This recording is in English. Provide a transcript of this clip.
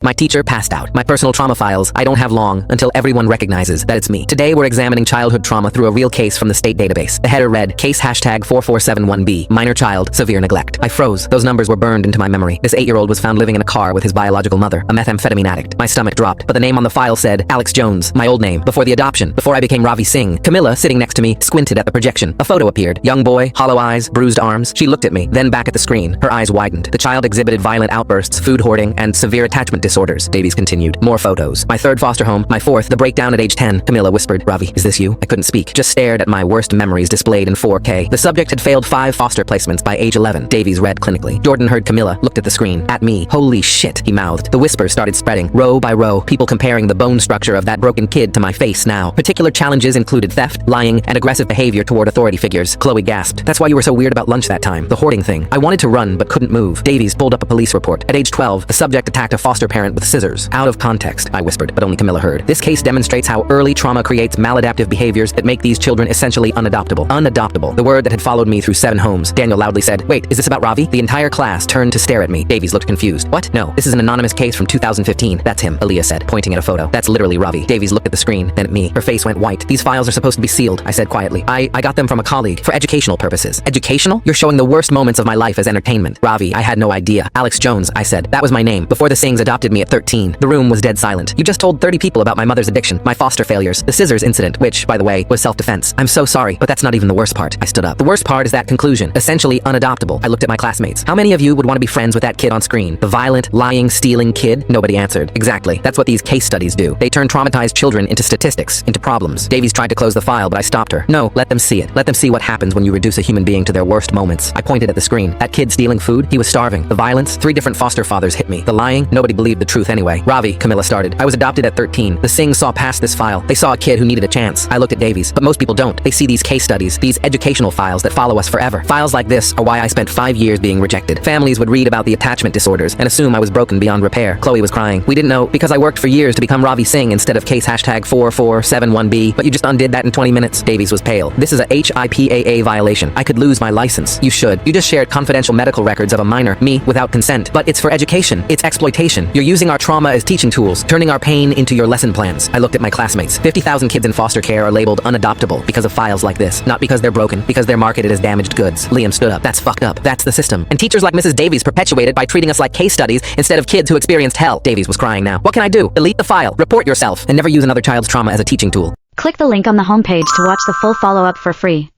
My teacher passed out. My personal trauma files. I don't have long until everyone recognizes that it's me. Today we're examining childhood trauma through a real case from the state database. The header read, case hashtag 4471B, minor child, severe neglect. I froze. Those numbers were burned into my memory. This 8-year-old was found living in a car with his biological mother, a methamphetamine addict. My stomach dropped, but the name on the file said, Alex Jones, my old name, before the adoption, before I became Ravi Singh. Camilla, sitting next to me, squinted at the projection. A photo appeared. Young boy, hollow eyes, bruised arms. She looked at me, then back at the screen. Her eyes widened. The child exhibited violent outbursts, food hoarding, and severe attachment disorders. Davies continued. More photos. My third foster home, my fourth, the breakdown at age 10. Camilla whispered, Ravi, is this you? I couldn't speak, just stared at my worst memories displayed in 4K. The subject had failed 5 foster placements by age 11. Davies read clinically. Jordan heard Camilla, looked at the screen, at me. Holy shit, he mouthed. The whispers started spreading, row by row, people comparing the bone structure of that broken kid to my face now. Particular challenges included theft, lying, and aggressive behavior toward authority figures. Chloe gasped. That's why you were so weird about lunch that time. The hoarding thing. I wanted to run, but couldn't move. Davies pulled up a police report. At age 12, the subject attacked a foster parent with scissors. Out of context, I whispered, but only Camilla heard. This case demonstrates how early trauma creates maladaptive behaviors that make these children essentially unadoptable. Unadoptable. The word that had followed me through 7 homes. Daniel loudly said, wait, is this about Ravi? The entire class turned to stare at me. Davies looked confused. What? No, this is an anonymous case from 2015. That's him, Aaliyah said, pointing at a photo. That's literally Ravi. Davies looked at the screen, then at me. Her face went white. These files are supposed to be sealed, I said quietly. I got them from a colleague for educational purposes. Educational? You're showing the worst moments of my life as entertainment. Ravi, I had no idea. Alex Jones, I said. That was my name, before the Singhs adopted me at 13. The room was dead silent. You just told 30 people about my mother's addiction, my foster failures, the scissors incident, which, by the way, was self-defense. I'm so sorry, but that's not even the worst part. I stood up. The worst part is that conclusion. Essentially unadoptable. I looked at my classmates. How many of you would want to be friends with that kid on screen? The violent, lying, stealing kid? Nobody answered. Exactly. That's what these case studies do. They turn traumatized children into statistics, into problems. Davies tried to close the file, but I stopped her. No, let them see it. Let them see what happens when you reduce a human being to their worst moments. I pointed at the screen. That kid stealing food? He was starving. The violence? 3 different foster fathers hit me. The lying? Nobody believed the truth anyway. Ravi, Camilla started. I was adopted at 13. The Singhs saw past this file. They saw a kid who needed a chance. I looked at Davies, but most people don't. They see these case studies, these educational files that follow us forever. Files like this are why I spent 5 years being rejected. Families would read about the attachment disorders and assume I was broken beyond repair. Chloe was crying. We didn't know because I worked for years to become Ravi Singh instead of case hashtag 4471B, but you just undid that in 20 minutes. Davies was pale. This is a HIPAA violation. I could lose my license. You should. You just shared confidential medical records of a minor, me, without consent. But it's for education. It's exploitation. You're using our trauma as teaching tools, turning our pain into your lesson plans. I looked at my classmates. 50,000 kids in foster care are labeled unadoptable because of files like this. Not because they're broken, because they're marketed as damaged goods. Liam stood up. That's fucked up. That's the system. And teachers like Mrs. Davies perpetuate it by treating us like case studies instead of kids who experienced hell. Davies was crying now. What can I do? Delete the file, report yourself, and never use another child's trauma as a teaching tool. Click the link on the homepage to watch the full follow-up for free.